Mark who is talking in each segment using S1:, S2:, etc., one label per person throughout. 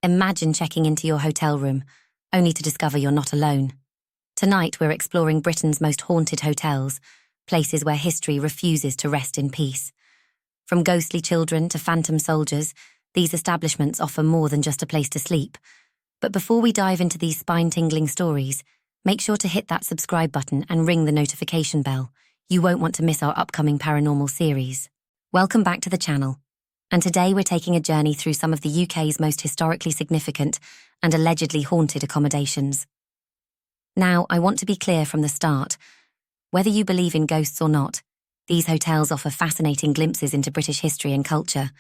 S1: Imagine checking into your hotel room, only to discover you're not alone. Tonight we're exploring Britain's most haunted hotels, places where history refuses to rest in peace. From ghostly children to phantom soldiers, these establishments offer more than just a place to sleep. But before we dive into these spine-tingling stories, make sure to hit that subscribe button and ring the notification bell. You won't want to miss our upcoming paranormal series. Welcome back to the channel. And today we're taking a journey through some of the UK's most historically significant and allegedly haunted accommodations. Now, I want to be clear from the start. Whether you believe in ghosts or not, these hotels offer fascinating glimpses into British history and culture.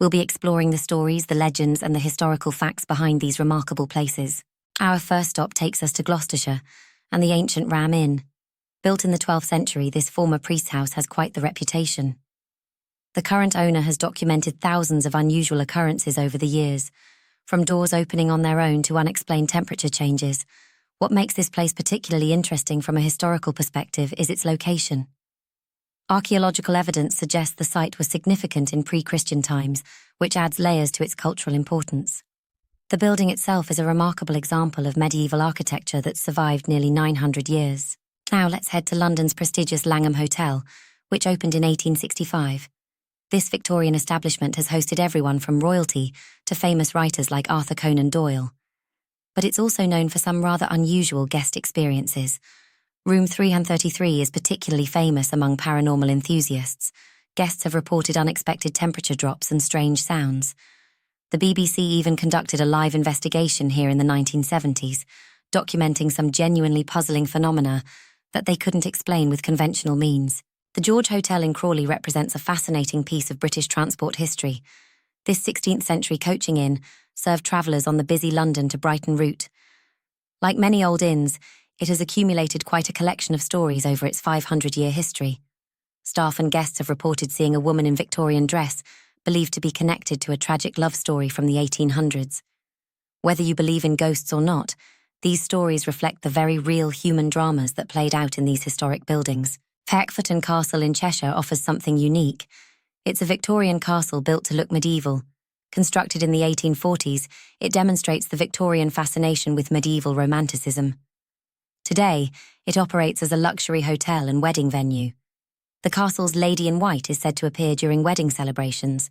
S1: We'll be exploring the stories, the legends, and the historical facts behind these remarkable places. Our first stop takes us to Gloucestershire and the ancient Ram Inn. Built in the 12th century, this former priest's house has quite the reputation. The current owner has documented thousands of unusual occurrences over the years, from doors opening on their own to unexplained temperature changes. What makes this place particularly interesting from a historical perspective is its location. Archaeological evidence suggests the site was significant in pre-Christian times, which adds layers to its cultural importance. The building itself is a remarkable example of medieval architecture that's survived nearly 900 years. Now let's head to London's prestigious Langham Hotel, which opened in 1865. This Victorian establishment has hosted everyone from royalty to famous writers like Arthur Conan Doyle. But it's also known for some rather unusual guest experiences. Room 333 is particularly famous among paranormal enthusiasts. Guests have reported unexpected temperature drops and strange sounds. The BBC even conducted a live investigation here in the 1970s, documenting some genuinely puzzling phenomena that they couldn't explain with conventional means. The George Hotel in Crawley represents a fascinating piece of British transport history. This 16th century coaching inn served travellers on the busy London to Brighton route. Like many old inns, it has accumulated quite a collection of stories over its 500-year history. Staff and guests have reported seeing a woman in Victorian dress, believed to be connected to a tragic love story from the 1800s. Whether you believe in ghosts or not, these stories reflect the very real human dramas that played out in these historic buildings. Peckforton Castle in Cheshire offers something unique. It's a Victorian castle built to look medieval. Constructed in the 1840s, it demonstrates the Victorian fascination with medieval romanticism. Today, it operates as a luxury hotel and wedding venue. The castle's Lady in White is said to appear during wedding celebrations.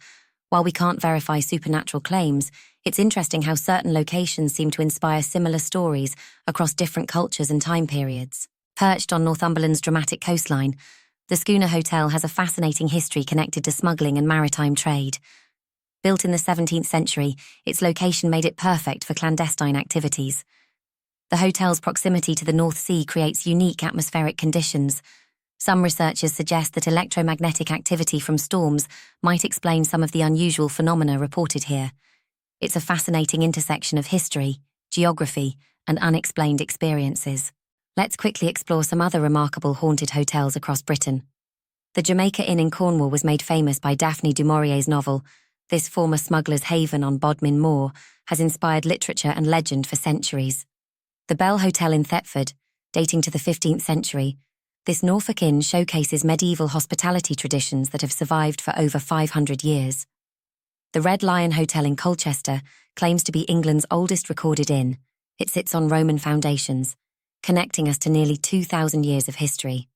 S1: While we can't verify supernatural claims, it's interesting how certain locations seem to inspire similar stories across different cultures and time periods. Perched on Northumberland's dramatic coastline, the Schooner Hotel has a fascinating history connected to smuggling and maritime trade. Built in the 17th century, its location made it perfect for clandestine activities. The hotel's proximity to the North Sea creates unique atmospheric conditions. Some researchers suggest that electromagnetic activity from storms might explain some of the unusual phenomena reported here. It's a fascinating intersection of history, geography, and unexplained experiences. Let's quickly explore some other remarkable haunted hotels across Britain. The Jamaica Inn in Cornwall was made famous by Daphne du Maurier's novel. This former smuggler's haven on Bodmin Moor has inspired literature and legend for centuries. The Bell Hotel in Thetford, dating to the 15th century, this Norfolk inn showcases medieval hospitality traditions that have survived for over 500 years. The Red Lion Hotel in Colchester claims to be England's oldest recorded inn. It sits on Roman foundations, connecting us to nearly 2,000 years of history.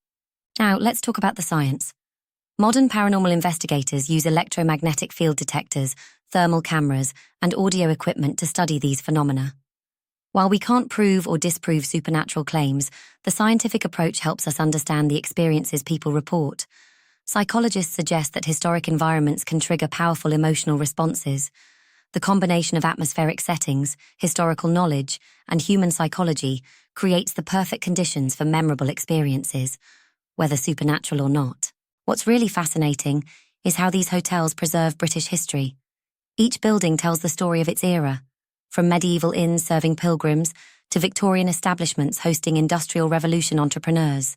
S1: Now, let's talk about the science. Modern paranormal investigators use electromagnetic field detectors, thermal cameras, and audio equipment to study these phenomena. While we can't prove or disprove supernatural claims, the scientific approach helps us understand the experiences people report. Psychologists suggest that historic environments can trigger powerful emotional responses. The combination of atmospheric settings, historical knowledge, and human psychology creates the perfect conditions for memorable experiences, whether supernatural or not. What's really fascinating is how these hotels preserve British history. Each building tells the story of its era, from medieval inns serving pilgrims to Victorian establishments hosting Industrial Revolution entrepreneurs.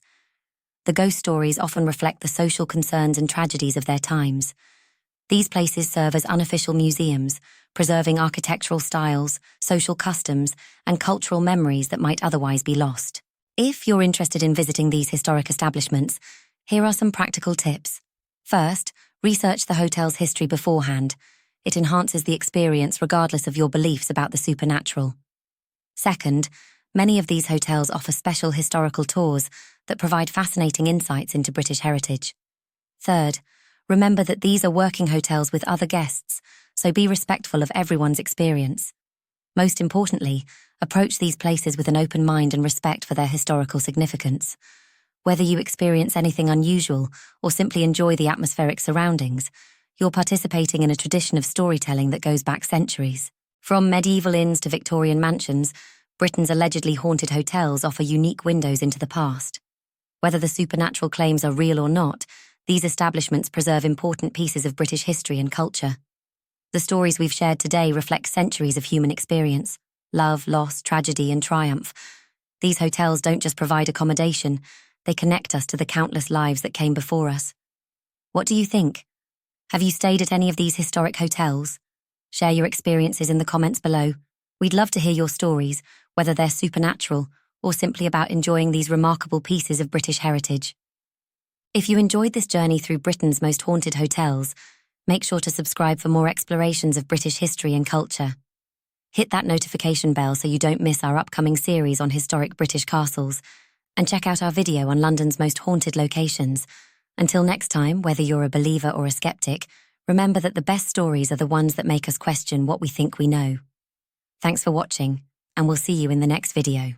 S1: The ghost stories often reflect the social concerns and tragedies of their times. These places serve as unofficial museums, preserving architectural styles, social customs, and cultural memories that might otherwise be lost. If you're interested in visiting these historic establishments, here are some practical tips. First, research the hotel's history beforehand. It enhances the experience regardless of your beliefs about the supernatural. Second, many of these hotels offer special historical tours that provide fascinating insights into British heritage. Third, remember that these are working hotels with other guests, so be respectful of everyone's experience. Most importantly, approach these places with an open mind and respect for their historical significance. Whether you experience anything unusual or simply enjoy the atmospheric surroundings, you're participating in a tradition of storytelling that goes back centuries. From medieval inns to Victorian mansions, Britain's allegedly haunted hotels offer unique windows into the past. Whether the supernatural claims are real or not, these establishments preserve important pieces of British history and culture. The stories we've shared today reflect centuries of human experience, love, loss, tragedy, and triumph. These hotels don't just provide accommodation, they connect us to the countless lives that came before us. What do you think? Have you stayed at any of these historic hotels? Share your experiences in the comments below. We'd love to hear your stories, whether they're supernatural or simply about enjoying these remarkable pieces of British heritage. If you enjoyed this journey through Britain's most haunted hotels, make sure to subscribe for more explorations of British history and culture. Hit that notification bell so you don't miss our upcoming series on historic British castles, and check out our video on London's most haunted locations. Until next time, whether you're a believer or a skeptic, remember that the best stories are the ones that make us question what we think we know. Thanks for watching, and we'll see you in the next video.